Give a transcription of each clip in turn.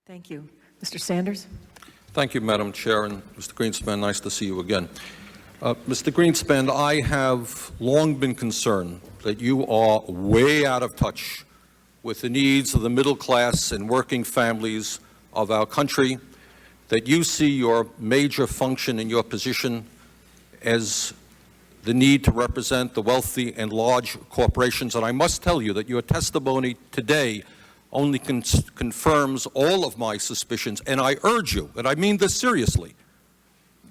Thank you. Mr. Sanders? Thank you, Madam Chair, and Mr. Greenspan, nice to see you again. Mr. Greenspan, I have long been concerned that you are way out of touch with the needs of the middle class and working families of our country, that you see your major function in your position as the need to represent the wealthy and large corporations. And I must tell you that your testimony today only confirms all of my suspicions, and I urge you, and I mean this seriously,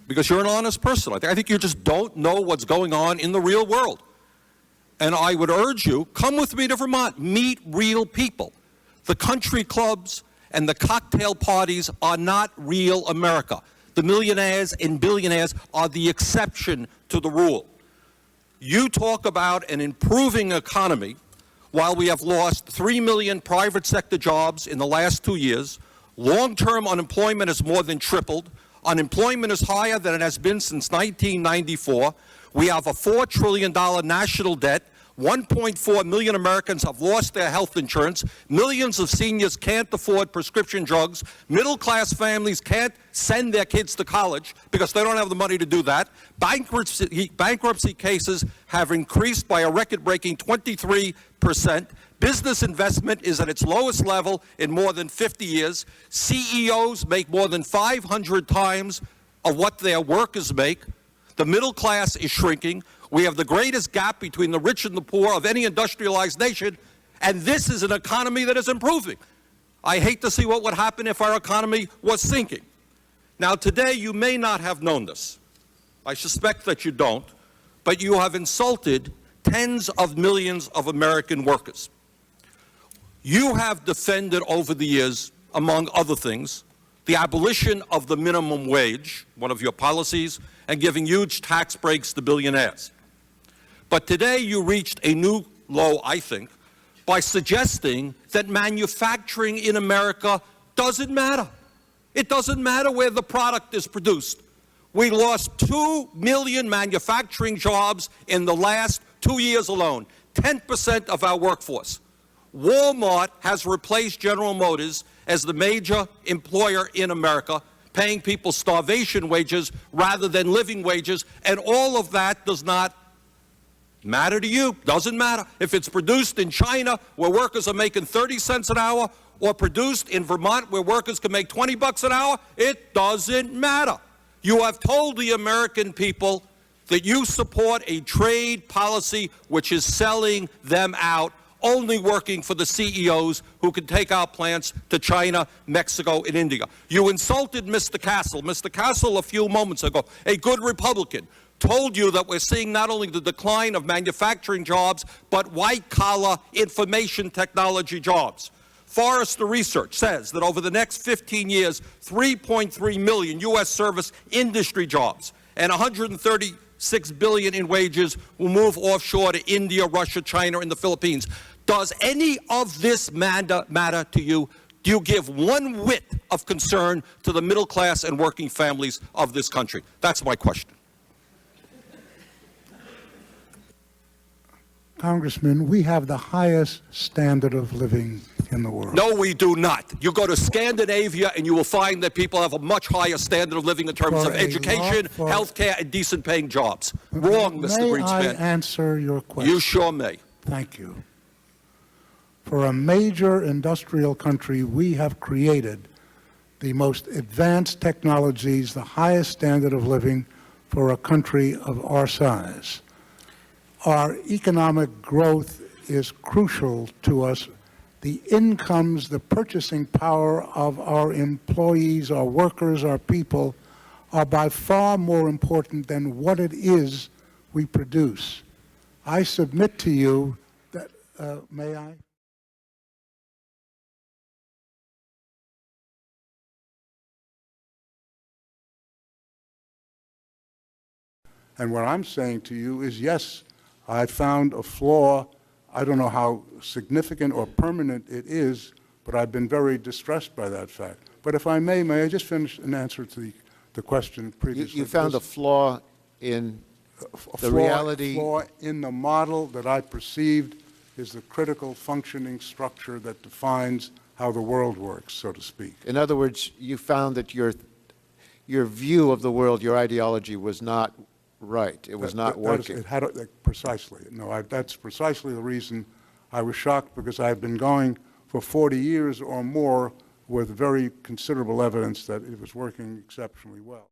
because you're an honest person. I think you just don't know what's going on in the real world. And I would urge you, come with me to Vermont, meet real people. The country clubs and the cocktail parties are not real America. The millionaires and billionaires are the exception to the rule. You talk about an improving economy while we have lost 3 million private sector jobs in the last 2 years. Long-term unemployment has more than tripled. Unemployment is higher than it has been since 1994. We have a $4 trillion national debt. 1.4 million Americans have lost their health insurance. Millions of seniors can't afford prescription drugs. Middle-class families can't send their kids to college because they don't have the money to do that. Bankruptcy cases have increased by a record-breaking 23%. Business investment is at its lowest level in more than 50 years. CEOs make more than 500 times of what their workers make. The middle class is shrinking. We have the greatest gap between the rich and the poor of any industrialized nation, and this is an economy that is improving. I hate to see what would happen if our economy was sinking. Now, today, you may not have known this. I suspect that you don't, but you have insulted tens of millions of American workers. You have defended over the years, among other things, the abolition of the minimum wage, one of your policies, and giving huge tax breaks to billionaires. But today you reached a new low, I think, by suggesting that manufacturing in America doesn't matter. It doesn't matter where the product is produced. We lost 2 million manufacturing jobs in the last 2 years alone, 10% of our workforce. Walmart has replaced General Motors as the major employer in America, paying people starvation wages rather than living wages, and all of that does not matter to you. Doesn't matter. If it's produced in China, where workers are making 30 cents an hour, or produced in Vermont, where workers can make 20 bucks an hour, it doesn't matter. You have told the American people that you support a trade policy which is selling them out, only working for the CEOs who can take our plants to China, Mexico, and India. You insulted Mr. Castle. Mr. Castle, a few moments ago, a good Republican, told you that we're seeing not only the decline of manufacturing jobs, but white-collar information technology jobs. Forrester Research says that over the next 15 years, 3.3 million U.S. service industry jobs and 136 billion in wages will move offshore to India, Russia, China, and the Philippines. Does any of this matter to you? Do you give one whit of concern to the middle class and working families of this country? That's my question. Congressman, we have the highest standard of living in the world. No, we do not. You go to Scandinavia and you will find that people have a much higher standard of living in terms of education, health care, and decent paying jobs. Wrong, Mr. Greenspan. May I answer your question? You sure may. Thank you. For a major industrial country, we have created the most advanced technologies, the highest standard of living for a country of our size. Our economic growth is crucial to us. The incomes, the purchasing power of our employees, our workers, our people are by far more important than what it is we produce. I submit to you that, may I? And what I'm saying to you is, yes, I found a flaw. I don't know how significant or permanent it is, but I've been very distressed by that fact. But if I may I just finish an answer to the question previously? You found a flaw in the reality? A flaw in the model that I perceived is the critical functioning structure that defines how the world works, so to speak. In other words, you found that your view of the world, your ideology was not right. It was not working. Precisely. No, that's precisely the reason I was shocked, because I had been going for 40 years or more with very considerable evidence that it was working exceptionally well.